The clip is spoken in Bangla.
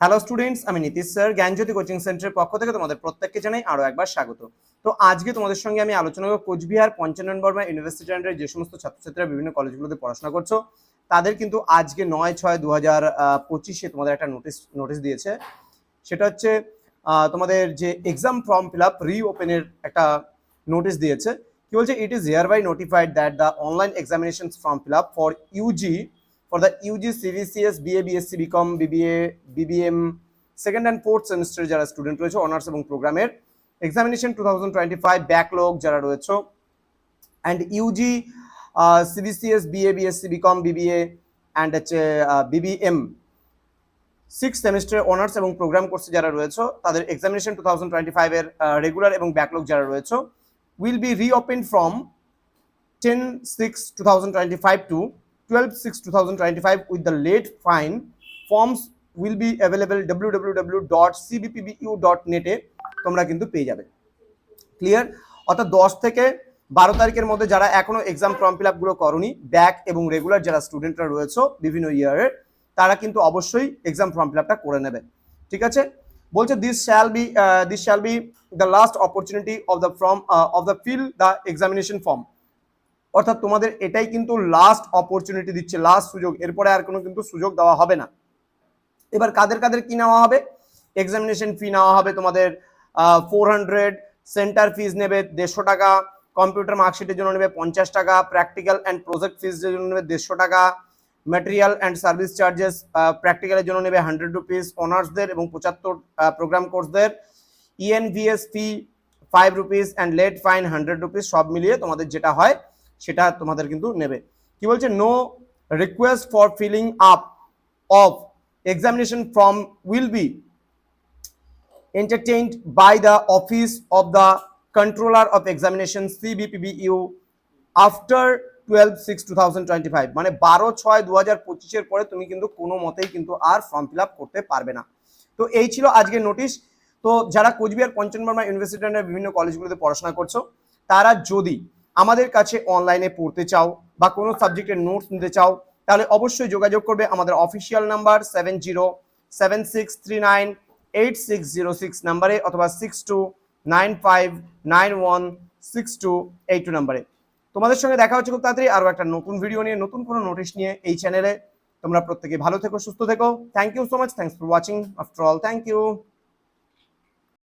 হ্যালো স্টুডেন্টস, আমি নীতিশ স্যার জ্ঞানজ্যোতি কোচিং সেন্টারের পক্ষ থেকে তোমাদের প্রত্যেককে জানাই আরো একবার স্বাগত। তো আজকে তোমাদের সঙ্গে আমি আলোচনা করব কোচবিহার পঞ্চানন বর্মা ইউনিভার্সিটি আন্ডারে যে সমস্ত ছাত্রছাত্রীরা বিভিন্ন কলেজগুলোতে পড়াশোনা করছো তাদের কিন্তু আজকে 9/6/2025 তোমাদের একটা নোটিশ দিয়েছে। সেটা হচ্ছে তোমাদের যে এক্সাম ফর্ম ফিল আপ রিওপেনের একটা নোটিশ দিয়েছে। কি বলছে, it is hereby notified that the online examination form fill up for UG for the UG CVCS BA BSc BCom BBA BBM second and fourth semester যারা স্টুডেন্ট রয়েছে অনার্স এবং প্রোগ্রামের এক্সামিনেশন 2025 ব্যাকলগ যারা রয়েছে and UG CVCS BA BSc BCom BBA and হচ্ছে BBM সিক্স সেমিস্টার অনার্স এবং প্রোগ্রাম কোর্সে যারা রয়েছে তাদের এক্সামিনেশন 2025 এর রেগুলার এবং ব্যাকলগ যারা রয়েছে will be reopen from 10/6/2025 to 12/6/2025 with the late fine. Forms will be available www.cbpbu.net এ তোমরা কিন্তু পেয়ে যাবে। ক্লিয়ার? অর্থাৎ 10 থেকে 12 তারিখের মধ্যে যারা এখনো এক্সাম ফর্ম ফিল আপ গুলো করনি, ব্যাক এবং রেগুলার যারা স্টুডেন্টরা রয়েছে বিভিন্ন ইয়ারের, তারা কিন্তু অবশ্যই এক্সাম ফর্ম ফিল আপটা করে নেবে। ঠিক আছে? বলছে this shall be the last opportunity of the fill the examination form. অর্থাৎ তোমাদের এটাই কিন্তু লাস্ট অপরচুনিটি দিচ্ছে, লাস্ট সুযোগ, এরপরে আর কোনো কিন্তু সুযোগ দেওয়া হবে না। এবার কাদের কাদের কি নেওয়া হবে? এক্সামিনেশন ফি নেওয়া হবে তোমাদের 400, সেন্টার ফিজ নেবে 150 টাকা, কম্পিউটার মার্কশিটের জন্য নেবে 50 টাকা, প্র্যাকটিক্যাল অ্যান্ড প্রজেক্ট ফিজের জন্য নেবে 150 টাকা, ম্যাটেরিয়াল অ্যান্ড সার্ভিস চার্জেস প্র্যাকটিক্যালের জন্য নেবে 100 রুপিস অনার্সদের এবং 75 প্রোগ্রাম কোর্সদের, ENVS fee 5 rupees and late fine 100 rupees, সব মিলিয়ে তোমাদের যেটা হয় সেটা তোমাদের কিন্তু নেবে। কি বলছে, no request for filling up of examination form will be entertained by the office of the controller of examination CBPBU after 12/6/2025 মানে 12/6/2025 এর পরে তুমি কিন্তু কোনো মতেই কিন্তু আর ফর্ম ফিল আপ করতে পারবে না। তো এই ছিল আজকের নোটিশ। তো যারা কোচবিহার পঞ্চানন বর্মা ইউনিভার্সিটির বিভিন্ন কলেজগুলোতে পড়াশোনা করছো তারা যদি আমাদের কাছে অনলাইনে পড়তে চাও বা কোনো সাবজেক্টের নোটস নিতে চাও তাহলে অবশ্যই যোগাযোগ করবে আমাদের অফিসিয়াল নাম্বার 7076398606 নাম্বারে অথবা 6295916282 নাম্বারে। তোমাদের সঙ্গে দেখা হচ্ছে খুব তাড়াতাড়ি আরো একটা নতুন ভিডিও নিয়ে, নতুন কোনো নোটিশ নিয়ে এই চ্যানেলে। তোমরা প্রত্যেকে ভালো থেকো, সুস্থ থেকো। Thank you so much, thanks for watching after all, thank you.